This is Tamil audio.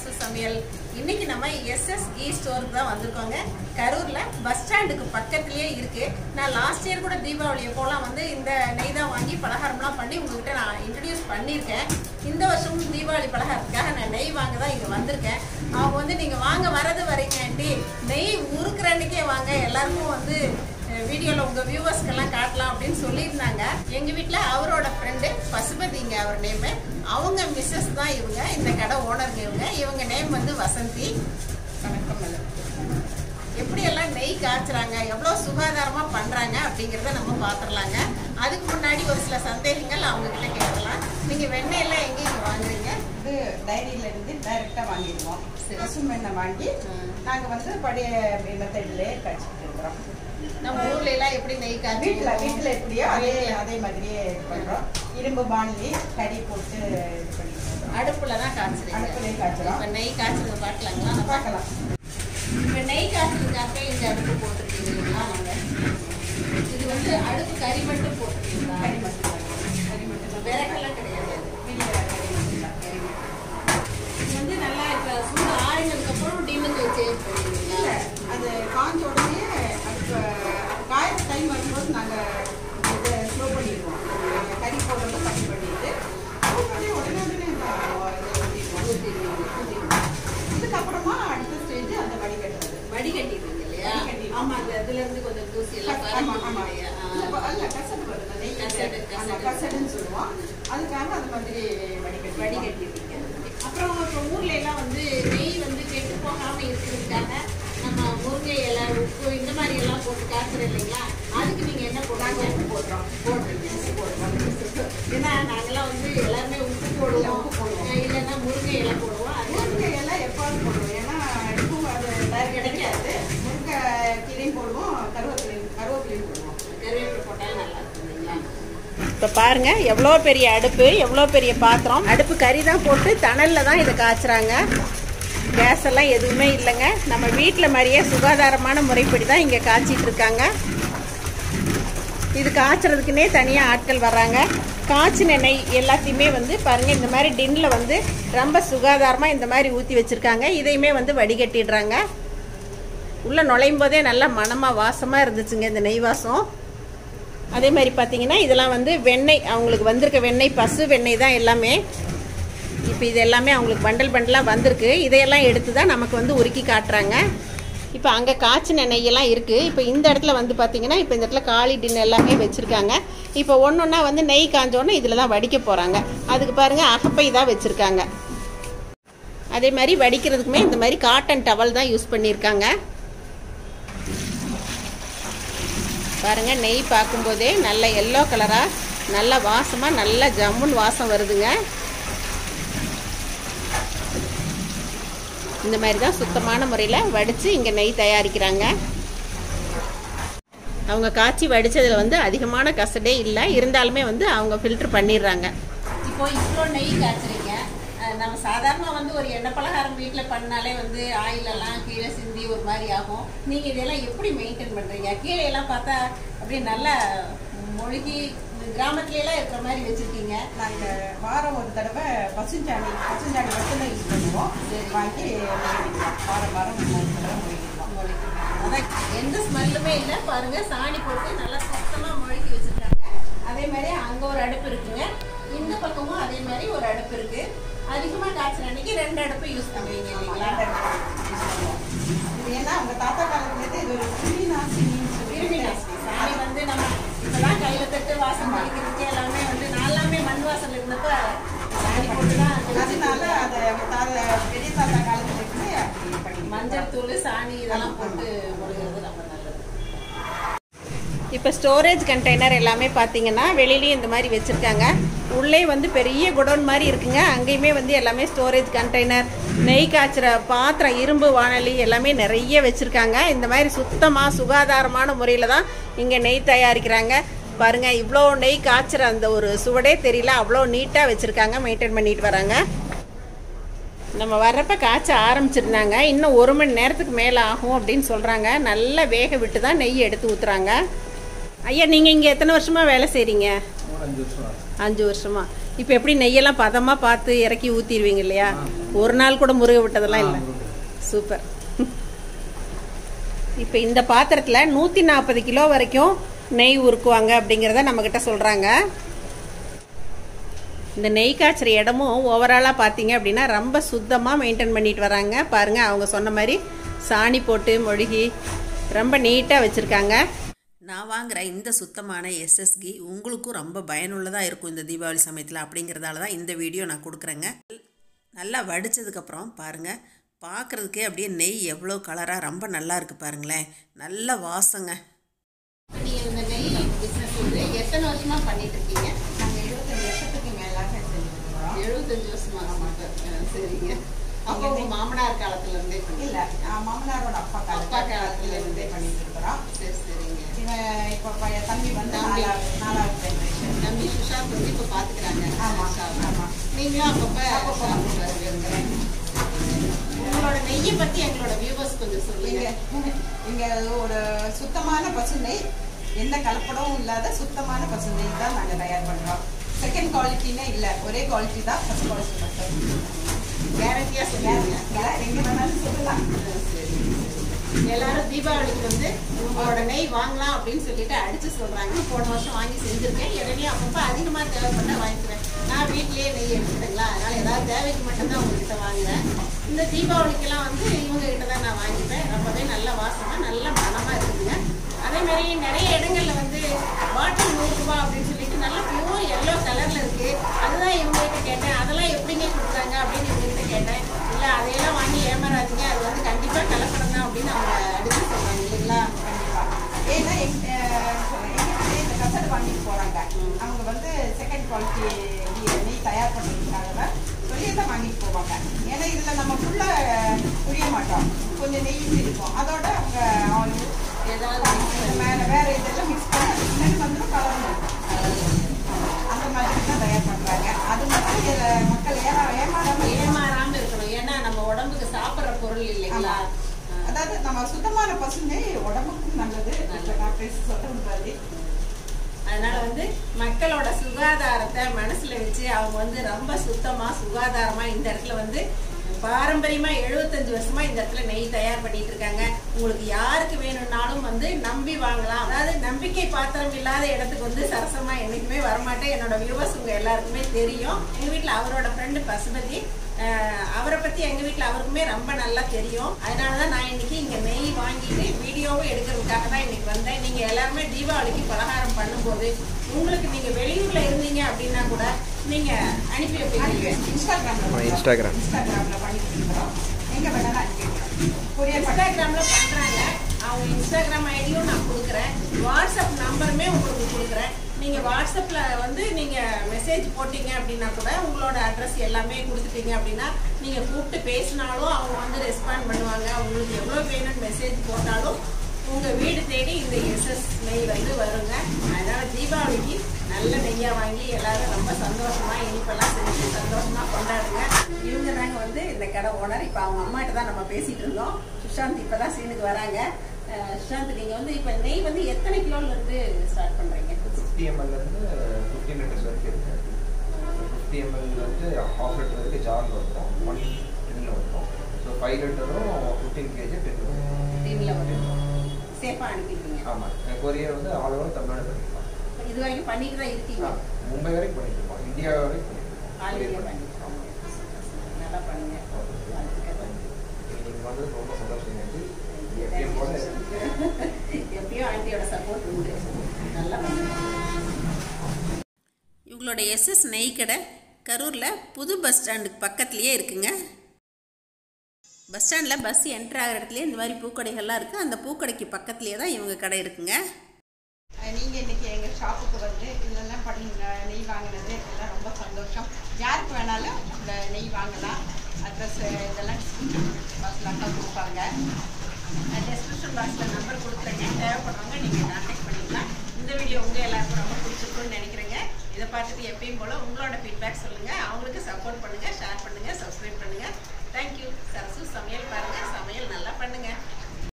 பசு சமையல். இன்னைக்கு நம்ம SS Ghee ஸ்டோருக்கு தான் வந்திருக்கோங்க. கரூர்ல பஸ் ஸ்டாண்டுக்கு பக்கத்துலயே இருக்கு. நான் லாஸ்ட் இயர் கூட தீபாவளி அப்போலாம் வந்து இந்த நெய் தான் வாங்கி பலகாரம்லாம் பண்ணி உங்ககிட்ட நான் இன்ட்ரடியூஸ் பண்ணியிருக்கேன். இந்த வருஷமும் தீபாவளி பலகாரத்துக்காக நான் நெய் வாங்க தான் இங்கே வந்திருக்கேன். அவங்க வந்து நீங்கள் வாங்க வரது வரீங்கன்ட்டு நெய் உருக்குற அன்னைக்கே வாங்க, எல்லாருக்கும் வந்து வீடியோவில் உங்கள் வியூவர்ஸ்க்கெல்லாம் காட்டலாம் அப்படின்னு சொல்லியிருந்தாங்க. எங்கள் வீட்டில் அவரோட ஃப்ரெண்டு பசுபதிங்க அவர் நேமு. அவங்க மிஸ்ஸஸ் தான் இவங்க, இந்த கடை ஓனருங்க. இவங்க நேம் வந்து வசந்தி. வணக்கம். எப்படியெல்லாம் நெய் காய்ச்சுறாங்க, எவ்வளோ சுகாதாரமாக பண்ணுறாங்க அப்படிங்கிறத நம்ம பார்த்துடலாங்க. அதுக்கு முன்னாடி ஒரு சில சந்தேகங்கள் அவங்கக்கிட்ட கேட்கலாம். நீங்கள் வெண்ணெயெல்லாம் எங்கேயும் வாங்குறீங்க? இது டைரியிலேருந்து டைரெக்டாக வாங்கிடுவோம். பசு வெண்ணெய் வாங்கி நாங்கள் வந்து பழைய மெத்தட்லேயே காய்ச்சிட்டு இருக்கிறோம். நம்ம ஊர்ல எல்லாம் எப்படி நெய் காய்ச்சி வீட்டில் எப்படியோ அதே மாதிரியே பண்ணுறோம். இரும்பு பாண்டி கறி போட்டு இது பண்ணிக்கிறோம். அடுப்புல தான் காய்ச்சுறோம். அடுப்புலேயே காய்ச்சிடும். இப்போ நெய் காய்ச்சறது பார்க்கலாங்களா? நம்ம பார்க்கலாம். இப்போ நெய் காய்ச்சறதுக்காக இந்த அடுப்பு போட்டுருக்கீங்களா? இது வந்து அடுப்பு கறி மட்டும் போட்டுருக்கீங்களா? கறி மட்டும் விறகெல்லாம் கிடையாது. கறி இது வந்து நல்லா இப்போ சூடு ஆறினதுக்கப்புறம் டின்னுக்கு சேஞ்ச் பண்ணுவீங்களா? அது காஞ்ச உடனே அடுப்பு காயிற டைம் வரும்போது நாங்கள் இதை ஸ்லோ பண்ணிடுவோம். கறி போடுறது கம்மி பண்ணிட்டு உடனே இதுக்கப்புறமா அடுத்த ஸ்டேஜ் அந்த வடிகட்டுறது. வடிகட்டிடுவீங்க இல்லையா? ஆமா, அந்த அதுல இருந்து கொஞ்சம் தூசி எல்லாம் கசடு வருது. கசடுன்னு சொல்லுவோம். அதுக்காக அது மாதிரி வடிகட்டிடுவீங்க. அப்புறம் இப்போ ஊர்ல எல்லாம் வந்து நெய் வந்து கெட்டு போகாம இருக்கிறதுக்காக நம்ம முருங்கை இலை, உப்பு இந்த மாதிரி எல்லாம் போட்டு காய்ச்சறோம் இல்லைங்களா? அதுக்கு நீங்க என்ன போடுறாங்க? உப்பு போடுறோம். ஏன்னா நாங்கெல்லாம் வந்து எல்லாருமே உப்பு போடுவோம், இல்லைன்னா முருங்கை இலை போடுவோம். முருங்கை இலை எப்போது போடுவோம், ஏன்னா இப்பவும் அது கிடைக்காது. முருங்கை கீரையும் போடுவோம், கருவேப்பிலையும் போடுவோம். கருவேப்பிலை போட்டாலும் நல்லா இருக்கும் இல்லைங்களா? இப்போ பாருங்க எவ்வளோ பெரிய அடுப்பு, எவ்வளோ பெரிய பாத்திரம். அடுப்பு கறி தான் போட்டு தணலில் தான் இதை காய்ச்சுறாங்க. கேஸ் எல்லாம் எதுவுமே இல்லைங்க. நம்ம வீட்டில் மாதிரியே சுகாதாரமான முறைப்படி தான் இங்கே காய்ச்சிட்டு இருக்காங்க. இது காய்ச்சறதுக்குன்னே தனியாக ஆட்கள் வர்றாங்க. காய்ச்சின நெய் எல்லாத்தையுமே வந்து பாருங்கள் இந்த மாதிரி டின்னில் வந்து ரொம்ப சுகாதாரமாக இந்த மாதிரி ஊற்றி வச்சுருக்காங்க. இதையுமே வந்து வடிகட்டிடுறாங்க. உள்ளே நுழையும் போதே நல்லா மணமாக வாசமாக இருந்துச்சுங்க இந்த நெய் வாசம். அதே மாதிரி பார்த்தீங்கன்னா இதெல்லாம் வந்து வெண்ணெய், அவங்களுக்கு வந்திருக்க வெண்ணெய் பசு வெண்ணெய் தான் எல்லாமே. இப்போ இது எல்லாமே அவங்களுக்கு பண்டலாக வந்திருக்கு. இதையெல்லாம் எடுத்து தான் நமக்கு வந்து உருக்கி காட்டுறாங்க. இப்போ அங்கே காய்ச்சின நெய்யெல்லாம் இருக்குது. இப்போ இந்த இடத்துல வந்து பார்த்திங்கன்னா இப்போ இந்த இடத்துல காளி டின் எல்லாமே வச்சுருக்காங்க. இப்போ ஒன்று ஒன்றா வந்து நெய் காஞ்சோன்னே இதில் தான் வடிக்க போகிறாங்க. அதுக்கு பாருங்கள் அகப்பை தான் வச்சுருக்காங்க. அதே மாதிரி வடிக்கிறதுக்குமே இந்த மாதிரி காட்டன் டவல் தான் யூஸ் பண்ணியிருக்காங்க. பாருங்கள் நெய் பார்க்கும்போதே நல்ல எல்லோ கலராக நல்ல வாசமாக நல்ல ஜம்முன் வாசம் வருதுங்க. இந்த மாதிரி தான் சுத்தமான முறையில் வடித்து இங்கே நெய் தயாரிக்கிறாங்க. அவங்க காய்ச்சி வடித்ததில் வந்து அதிகமான கசடே இல்லை, இருந்தாலுமே வந்து அவங்க ஃபில்டர் பண்ணிடுறாங்க. இப்போ இவ்வளோ நெய் காய்ச்சறீங்க. நம்ம சாதாரணமாக வந்து ஒரு எண்ணெய் பலகாரம் வீட்டில் பண்ணாலே வந்து ஆயிலெல்லாம் கீழே சிந்தி ஒரு மாதிரி ஆகும். நீங்கள் இதெல்லாம் எப்படி மெயின்டைன் பண்ணுறீங்க? கீழே எல்லாம் பார்த்தா அப்படியே நல்லா மொழிகி கிராமத்துலலாம் இருக்கிற மாதிரி வச்சுருக்கீங்க. நாங்கள் வாரம் ஒரு தடவை பசுஞ்சாணி மட்டும் யூஸ் பண்ணுவோம். வாங்கி வாரம் ஒரு தடவை மொழிக்கிடுவோம். அதான் எந்த ஸ்மெல்லுமே இல்லை. பாருங்கள் சாணி போட்டு நல்லா சுத்தமாக மொழிக்கி வச்சுருக்காங்க. அதே மாதிரி அங்கே ஒரு அடுப்பு இருக்குங்க, இந்த பக்கமும் அதே மாதிரி ஒரு அடுப்பு இருக்குது. அதிகமாக காய்ச்சல் அன்னைக்கு 2 அடுப்பு யூஸ் பண்ணுவீங்க இல்லைங்களா? இது ஏன்னா அவங்க தாத்தா காலத்துலேருந்து இது ஒரு கிருமி நாசினி. சாணி வந்து நம்ம இப்போதான் கையில் தட்டு வாசம் பண்ணிக்கிறதுக்கு எல்லாமே வந்து நாலாமே மண் வாசல் இருந்தப்ப சாணி போட்டு தான். அதனால அதை பெரிய தாத்தா காலத்துலேருந்து அப்படி பண்ணி மஞ்சள் தூள் சாணி இதெல்லாம் போட்டு முழுகிறது ரொம்ப நல்லது. இப்போ ஸ்டோரேஜ் கண்டெய்னர் எல்லாமே பார்த்தீங்கன்னா வெளியிலையும் இந்த மாதிரி வச்சுருக்காங்க. உள்ளே வந்து பெரிய குடோன் மாதிரி இருக்குங்க. அங்கேயுமே வந்து எல்லாமே ஸ்டோரேஜ் கண்டெய்னர், நெய் காய்ச்சுற பாத்திரம், இரும்பு வாணலி எல்லாமே நிறைய வச்சுருக்காங்க. இந்த மாதிரி சுத்தமாக சுகாதாரமான முறையில் தான் இங்கே நெய் தயாரிக்கிறாங்க. பாருங்கள் இவ்வளோ நெய் காய்ச்சுற அந்த ஒரு சுவடே தெரியல, அவ்வளோ நீட்டாக வச்சுருக்காங்க, மெயின்டைன் பண்ணிட்டு வராங்க. நம்ம வர்றப்ப காய்ச்ச ஆரம்பிச்சிருந்தாங்க. இன்னும் 1 மணி நேரத்துக்கு மேலே ஆகும் அப்படின்னு சொல்கிறாங்க. நல்லா வேக விட்டு தான் நெய் எடுத்து ஊற்றுறாங்க. ஐயா நீங்கள் இங்கே எத்தனை வருஷமாக வேலை செய்கிறீங்க? 5 வருஷம். 5 வருஷமா. இப்போ எப்படி நெய்யெல்லாம் பதமாக பார்த்து இறக்கி ஊற்றிடுவீங்க இல்லையா? ஒரு நாள் கூட முருக விட்டதெல்லாம் இல்லை. சூப்பர். இப்போ இந்த பாத்திரத்தில் 140 கிலோ வரைக்கும் நெய் உருக்குவாங்க அப்படிங்கிறத நம்மக்கிட்ட சொல்கிறாங்க. இந்த நெய் காய்ச்சற இடமும் ஓவராலாக பார்த்தீங்க அப்படின்னா ரொம்ப சுத்தமாக மெயின்டைன் பண்ணிட்டு வராங்க. பாருங்கள், அவங்க சொன்ன மாதிரி சாணி போட்டு மொழுகி ரொம்ப நீட்டாக வச்சுருக்காங்க. நான் வாங்குகிற இந்த சுத்தமான எஸ்எஸ் கீ உங்களுக்கும் ரொம்ப பயனுள்ளதாக இருக்கும் இந்த தீபாவளி சமயத்தில். அப்படிங்கிறதால தான் இந்த வீடியோ நான் கொடுக்குறேங்க. நல்லா வடித்ததுக்கப்புறம் பாருங்கள், பார்க்குறதுக்கே அப்படியே நெய் எவ்வளோ கலராக ரொம்ப நல்லா இருக்குது பாருங்களேன். நல்ல வாசங்க. நீங்கள் இந்த நெய் பிஸ்னஸ் வந்து எத்தனை வருஷமாக பண்ணிட்டு இருக்கீங்க? நாங்கள் 75 வருஷத்துக்கு மேலாக செஞ்சுருக்கிறோம். 75 வருஷமாக மாட்டேன். சரிங்க. அப்போ உங்கள் மாமனார் காலத்துலேருந்தே இல்லை, மாமனாரோட அப்பா காலத்துலேருந்தே பண்ணிட்டு இருக்கிறோம். சரி சரிங்க. இவன் இப்போ தம்பி வந்து 4வது ஜென்ரேஷன். தம்பி சுஷாந்த் வந்து இப்போ பார்த்துக்கிறாங்க. ஆமாம் ஆமாம். நீங்களும் அப்பப்போ வருவீங்க. உங்களோட நெய்யை பற்றி எங்களோட வியூவர்ஸ் கொஞ்சம் சொல்லுங்க. இங்கே ஒரு சுத்தமான பசு நெய், எந்த கலப்படமும் இல்லாத சுத்தமான பசு நெய் தான் நாங்கள் தயார் பண்ணுறோம். செகண்ட் குவாலிட்டினே இல்லை, ஒரே குவாலிட்டி தான், ஃபர்ஸ்ட் குவாலிட்டி மட்டும். கேரண்டியாக சொல்லுங்க. எங்கே வேணாலும் சொல்லலாம். எல்லாரும் தீபாவளிக்கு வந்து உங்களோட நெய் வாங்கலாம் அப்படின்னு சொல்லிட்டு அடிச்சு சொல்றாங்க. போன வருஷம் வாங்கி செஞ்சிருக்கேன். உடனே அப்பப்போ அதிகமாக தேவைப்பட்டா வாங்கிக்கிறேன். நான் வீட்லயே நெய் எடுத்துட்டேங்களா, அதனால ஏதாவது தேவைக்கு மட்டும்தான் உங்ககிட்ட வாங்குறேன். இந்த தீபாவளிக்கெல்லாம் வந்து இவங்க கிட்ட தான் நான் வாங்கிப்பேன். ரொம்பவே நல்ல வாசமா நல்ல மனமா இருக்குதுங்க. அதே மாதிரி நிறைய இடங்கள்ல வந்து பாட்டில் 100 ரூபாய் அப்படின்னு சொல்லிட்டு நல்லா பியூர் எல்லோ கலர்ல இருக்கு. அதுதான் இவங்க கிட்ட கேட்டேன், அதெல்லாம் எப்படிங்க கொடுக்குறாங்க அப்படின்னு இவங்க கிட்ட கேட்டேன். இல்ல அதையெல்லாம் வாங்கி ஏமாறாதீங்க, அது வந்து கண்டிப்பா கலப்படம் தான் அப்படின்னு அவங்க அடிச்சு சொல்றாங்க இல்லைங்களா? ஏன்னா எங்கிட்ட இந்த கசடு வாங்கிட்டு போறாங்க. அவங்க வந்து செகண்ட் குவாலிட்டி நெய் தயார் பண்ணுறதுக்காக வெளியே தான் வாங்கிட்டு போவாங்க. ஏன்னா இதில் நம்ம ஃபுல்லாக புரிய மாட்டோம், கொஞ்சம் நெய் இருக்கும். அதோட அவங்க ஏதாவது மேலே வேறு இதெல்லாம் மிக்ஸ் பண்ணி ஸ்மெல் வந்துடும், கலர் அந்த மாதிரி தான் தயார் பண்ணுறாங்க. அது மட்டும் இதில் மக்கள் ஏமாறாம இருக்கணும். ஏன்னா நம்ம உடம்புக்கு சாப்பிட்ற பொருள் இல்லைங்களா? அதாவது நம்ம சுத்தமான பசுமை உடம்புக்கும் நல்லது. டாக்டர்ஸ் சொல்றது மாதிரி. அதனால வந்து மக்களோட சுகாதாரத்தை மனசுல வச்சு அவங்க வந்து ரொம்ப சுத்தமா சுகாதாரமா இந்த இடத்துல வந்து பாரம்பரியமா 75 வருஷமா இந்த இடத்துல நெய் தயார் பண்ணிட்டு இருக்காங்க. உங்களுக்கு யாருக்கு வேணும்னாலும் வந்து நம்பி வாங்கலாம். அதாவது நம்பிக்கை பாத்திரம் இல்லாத இடத்துக்கு வந்து சரசமா என்னைக்குமே வரமாட்டேன். என்னோட வியூவர்ஸ் உங்க எல்லாருக்குமே தெரியும். எங்க வீட்டுல அவரோட ஃப்ரெண்டு பசுபதி, அவரை பத்தி எங்க வீட்டுல அவருக்குமே ரொம்ப நல்லா தெரியும். அதனாலதான் நான் இன்னைக்கு இங்க நெய் வாங்கிட்டு வீடியோவும் எடுக்கிறதுக்காக தான் இன்னைக்கு வந்தேன். நீங்க எல்லாருமே தீபாவளிக்கு பலகாரம் பண்ணும்போது உங்களுக்கு நீங்க வெளியூர்ல இருந்தீங்க அப்படின்னா கூட நீங்க அனுப்பி வைப்பீங்க. இன்ஸ்டாகிராம்ல பண்ணிட்டு இருக்கிறோம். எங்க வேணாலும் அனுப்பி வைக்கிறோம். இன்ஸ்டாகிராம்ல பண்றாங்க. அவங்க இன்ஸ்டாகிராம் ஐடியும் நான் கொடுக்குறேன், வாட்ஸ்அப் நம்பருமே உங்களுக்கு கொடுக்குறேன். நீங்க வாட்ஸ்அப்ல வந்து நீங்க மெசேஜ் போட்டீங்க அப்படின்னா கூட உங்களோட அட்ரஸ் எல்லாமே கொடுத்துட்டீங்க அப்படின்னா நீங்க கூப்பிட்டு பேசினாலும் அவங்க வந்து ரெஸ்பாண்ட் பண்ணுவாங்க. உங்களுக்கு எவ்வளவு வேணும்னு மெசேஜ் போட்டாலும் உங்க வீடு தேடி இந்த எஸ்எஸ் நெய் வந்து வருங்க. அதனால தீபாவளிக்கு நல்ல நெய்யா வாங்கி எல்லாரும் ரொம்ப சந்தோஷமா இனிப்பெல்லாம் செஞ்சு சந்தோஷமா கொண்டாடுங்க. இவங்க தாங்க வந்து இந்த கடை ஓனர். இப்ப அவங்க அம்மாட்ட தான் நம்ம பேசிட்டு இருந்தோம். சுஷாந்த் இப்பதான் சீனுக்கு வராங்க. சுஷாந்த், நீங்க வந்து இப்ப நெய் வந்து எத்தனை கிலோல இருந்து ஸ்டார்ட் பண்றீங்க? 50 ml இருந்து 15 லிட்டர்ஸ் வரைக்கும் இருக்கு. 50 ml வந்து ½ லிட்டர் வரைக்கும் ஜார்ல வரும், 1 டின்ல வரும். ஸோ 5 லிட்டரும் 15 kg டின்ல வரும். சேஃபா அனுப்பிடுவீங்க? ஆமாம். கொரியர் வந்து ஆல் ஓவர் தமிழ்நாடு பண்ணிக்கலாம். இது வரைக்கும் பண்ணிட்டு தான் இருக்கீங்க? மும்பை வரைக்கும் பண்ணிட்டு இருக்கோம், இந்தியா வரைக்கும் பண்ணிட்டு இருக்கோம். ஆல் இந்தியா பண்ணிட்டு நல்லா பண்ணுங்க. நீங்கள் வந்து ரொம்ப சந்தோஷம். எப்பயும் ஆண்டியோட சப்போர்ட் உண்டு. நல்லா பண்ணுங்க. இவங்களோட எஸ்எஸ் நெய் கடை கரூரில் புது பஸ் ஸ்டாண்டுக்கு பக்கத்துலேயே இருக்குங்க. பஸ் ஸ்டாண்டில் பஸ் என்ட்ரு ஆகிற இடத்துலேயே இந்த மாதிரி பூக்கடைகள்லாம் இருக்குது. அந்த பூக்கடைக்கு பக்கத்துலேயே தான் இவங்க கடை இருக்குங்க. நீங்கள் இன்றைக்கி எங்கள் ஷாப்புக்கு வந்து இதெல்லாம் பண்ணி நெய் வாங்கினது எல்லாம் ரொம்ப சந்தோஷம். யாருக்கு வேணாலும் இந்த நெய் வாங்கலாம். அட்ரஸ் இதெல்லாம் பாக்ஸில் தான் கொடுப்பாங்க. டிஸ்கிரிப்ஷன் பாக்ஸில் நம்பர் கொடுக்குறேங்க. தேவைப்படுறவங்க நீங்கள் கான்டாக்ட் பண்ணிக்கலாம். இந்த வீடியோ உங்கள் எல்லாருக்கும் ரொம்ப பிடிச்சிருக்குன்னு நினைக்கிறேங்க. இதை பார்த்துட்டு எப்பயும் போல் உங்களோட ஃபீட்பேக் சொல்லுங்கள். அவங்களுக்கு சப்போர்ட் பண்ணுங்கள், ஷேர் பண்ணுங்கள், சப்ஸ்கிரைப் பண்ணுங்கள். தேங்க்யூ. சரசு சமையல் பாருங்கள், சமையல் நல்லா பண்ணுங்கள்.